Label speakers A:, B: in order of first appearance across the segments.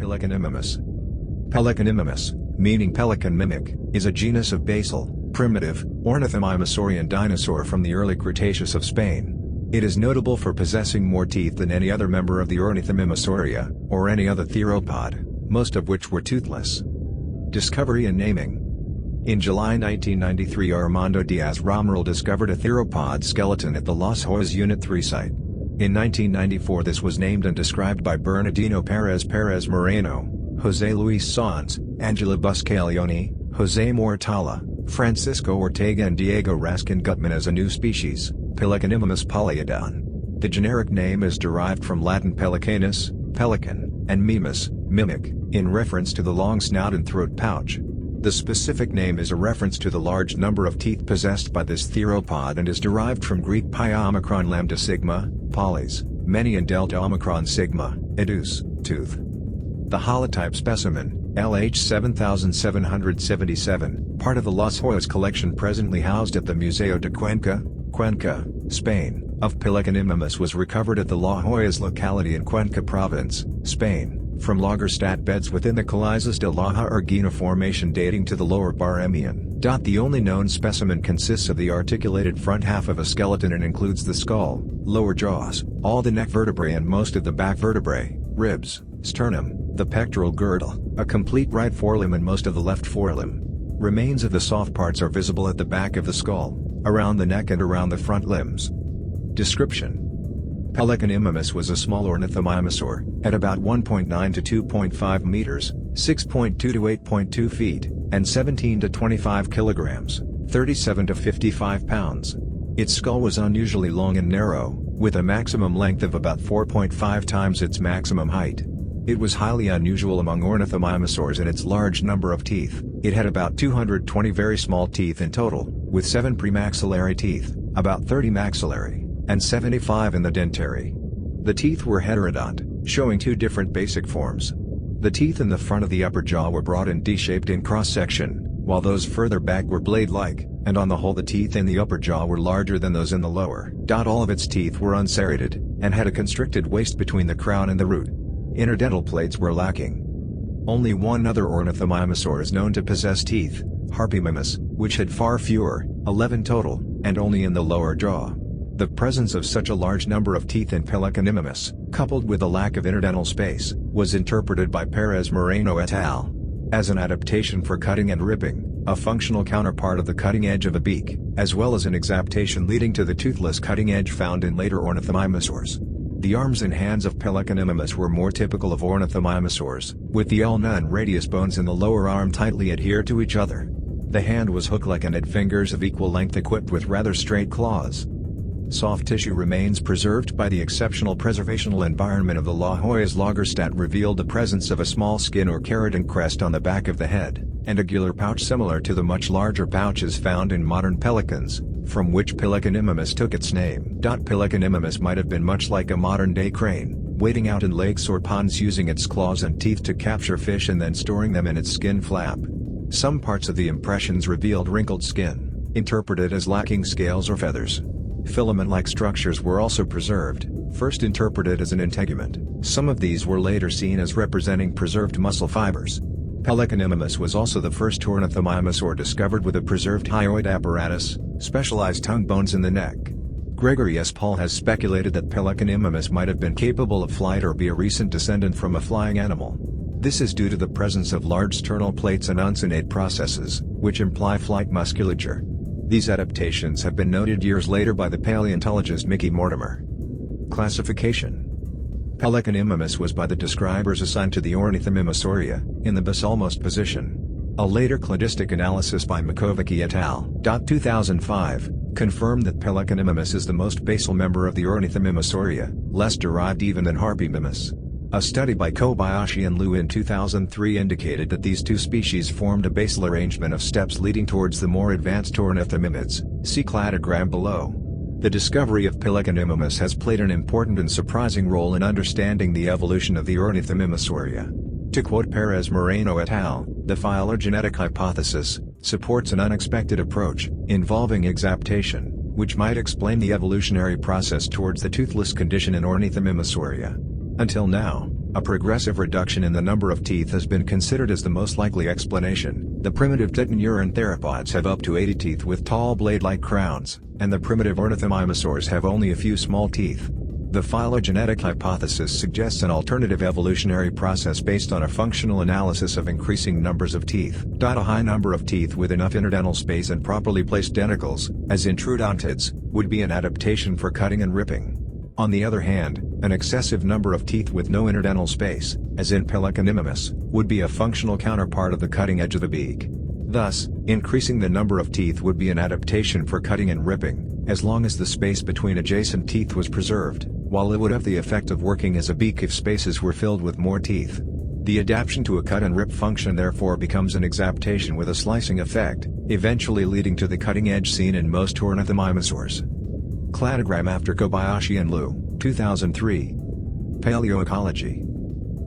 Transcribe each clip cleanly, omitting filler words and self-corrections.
A: Pelecanimimus. Pelecanimimus, meaning pelican mimic, is a genus of basal, primitive, ornithomimosaurian dinosaur from the early Cretaceous of Spain. It is notable for possessing more teeth than any other member of the Ornithomimosauria, or any other theropod, most of which were toothless. Discovery and naming. In July 1993, Armando Diaz-Romeral discovered a theropod skeleton at the Las Hoyas Unit 3 site. In 1994 this was named and described by Bernardino Perez Moreno, José Luis Sanz, Angela Buscaglione, José Mortala, Francisco Ortega and Diego Raskin Gutman as a new species, Pelecanimimus polyodon. The generic name is derived from Latin pelicanus, pelican, and mimus, mimic, in reference to the long snout and throat pouch. The specific name is a reference to the large number of teeth possessed by this theropod and is derived from Greek pi omicron lambda sigma, polys, many and delta omicron sigma, edus, tooth. The holotype specimen, LH 7777, part of the Las Hoyas collection presently housed at the Museo de Cuenca, Spain, of Pelecanimimus was recovered at the Las Hoyas locality in Cuenca province, Spain, from Lagerstadt beds within the Calizas de Laja Erguina formation dating to the lower Barremian. The only known specimen consists of the articulated front half of a skeleton and includes the skull, lower jaws, all the neck vertebrae and most of the back vertebrae, ribs, sternum, the pectoral girdle, a complete right forelimb and most of the left forelimb. Remains of the soft parts are visible at the back of the skull, around the neck and around the front limbs. Description: Pelecanimimus was a small ornithomimosaur, at about 1.9 to 2.5 meters, 6.2 to 8.2 feet, and 17 to 25 kilograms, 37 to 55 pounds. Its skull was unusually long and narrow, with a maximum length of about 4.5 times its maximum height. It was highly unusual among ornithomimosaurs in its large number of teeth. It had about 220 very small teeth in total, with 7 premaxillary teeth, about 30 maxillary, and 75 in the dentary. The teeth were heterodont, showing 2 different basic forms. The teeth in the front of the upper jaw were broad and D-shaped in cross-section, while those further back were blade-like, and on the whole the teeth in the upper jaw were larger than those in the lower. All of its teeth were unserrated, and had a constricted waist between the crown and the root. Interdental plates were lacking. Only one other ornithomimosaur is known to possess teeth, Harpymimus, which had far fewer, 11 total, and only in the lower jaw. The presence of such a large number of teeth in Pelecanimimus, coupled with a lack of interdental space, was interpreted by Perez Moreno et al. As an adaptation for cutting and ripping, a functional counterpart of the cutting edge of a beak, as well as an exaptation leading to the toothless cutting edge found in later ornithomimosaurs. The arms and hands of Pelecanimimus were more typical of ornithomimosaurs, with the ulna and radius bones in the lower arm tightly adhered to each other. The hand was hook-like and had fingers of equal length equipped with rather straight claws. Soft tissue remains preserved by the exceptional preservational environment of the La Jolla's Lagerstadt revealed the presence of a small skin or keratin crest on the back of the head, and a gular pouch similar to the much larger pouches found in modern pelicans, from which Pelecanimimus took its name. Pelecanimimus might have been much like a modern-day crane, wading out in lakes or ponds using its claws and teeth to capture fish and then storing them in its skin flap. Some parts of the impressions revealed wrinkled skin, interpreted as lacking scales or feathers. Filament-like structures were also preserved, first interpreted as an integument. Some of these were later seen as representing preserved muscle fibers. Pelecanimimus was also the first ornithomimosaur discovered with a preserved hyoid apparatus, specialized tongue bones in the neck. Gregory S. Paul has speculated that Pelecanimimus might have been capable of flight or be a recent descendant from a flying animal. This is due to the presence of large sternal plates and uncinate processes, which imply flight musculature. These adaptations have been noted years later by the paleontologist Mickey Mortimer. Classification: Pelecanimimus was by the describers assigned to the Ornithomimosauria, in the basalmost position. A later cladistic analysis by Makovic et al. 2005, confirmed that Pelecanimimus is the most basal member of the Ornithomimosauria, less derived even than Harpymimus. A study by Kobayashi and Liu in 2003 indicated that these two species formed a basal arrangement of steps leading towards the more advanced ornithomimids, see cladogram below. The discovery of Pelecanimimus has played an important and surprising role in understanding the evolution of the Ornithomimosauria. To quote Perez Moreno et al., the phylogenetic hypothesis supports an unexpected approach, involving exaptation, which might explain the evolutionary process towards the toothless condition in Ornithomimosauria. Until now, A progressive reduction in the number of teeth has been considered as the most likely explanation. The primitive titanuran theropods have up to 80 teeth with tall blade-like crowns, and the primitive ornithomimosaurs have only a few small teeth. The phylogenetic hypothesis suggests an alternative evolutionary process based on a functional analysis of increasing numbers of teeth. A high number of teeth with enough interdental space and properly placed denticles, as in troodontids, would be an adaptation for cutting and ripping. On the other hand, an excessive number of teeth with no interdental space, as in Pelecanimimus, would be a functional counterpart of the cutting edge of the beak. Thus, increasing the number of teeth would be an adaptation for cutting and ripping, as long as the space between adjacent teeth was preserved, while it would have the effect of working as a beak if spaces were filled with more teeth. The adaptation to a cut and rip function therefore becomes an exaptation with a slicing effect, eventually leading to the cutting edge seen in most ornithomimosaurs. Cladogram after Kobayashi and Liu, 2003. Paleoecology.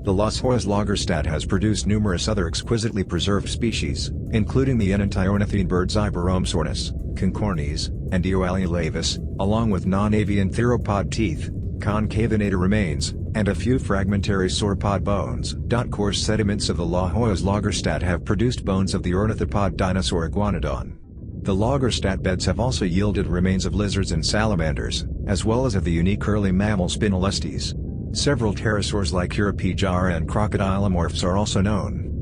A: The Las Hoyas Lagerstätte has produced numerous other exquisitely preserved species, including the Enantiornithine birds Iberomsornis, Concornes, and Eoaliolaevis, along with non-avian theropod teeth, concavinator remains, and a few fragmentary sauropod bones. Coarse sediments of the La Hoyas Lagerstätte have produced bones of the ornithopod dinosaur Iguanodon. The Lagerstätte beds have also yielded remains of lizards and salamanders, as well as of the unique early mammal Spinolestes. Several pterosaurs like Euripijara and crocodilomorphs are also known.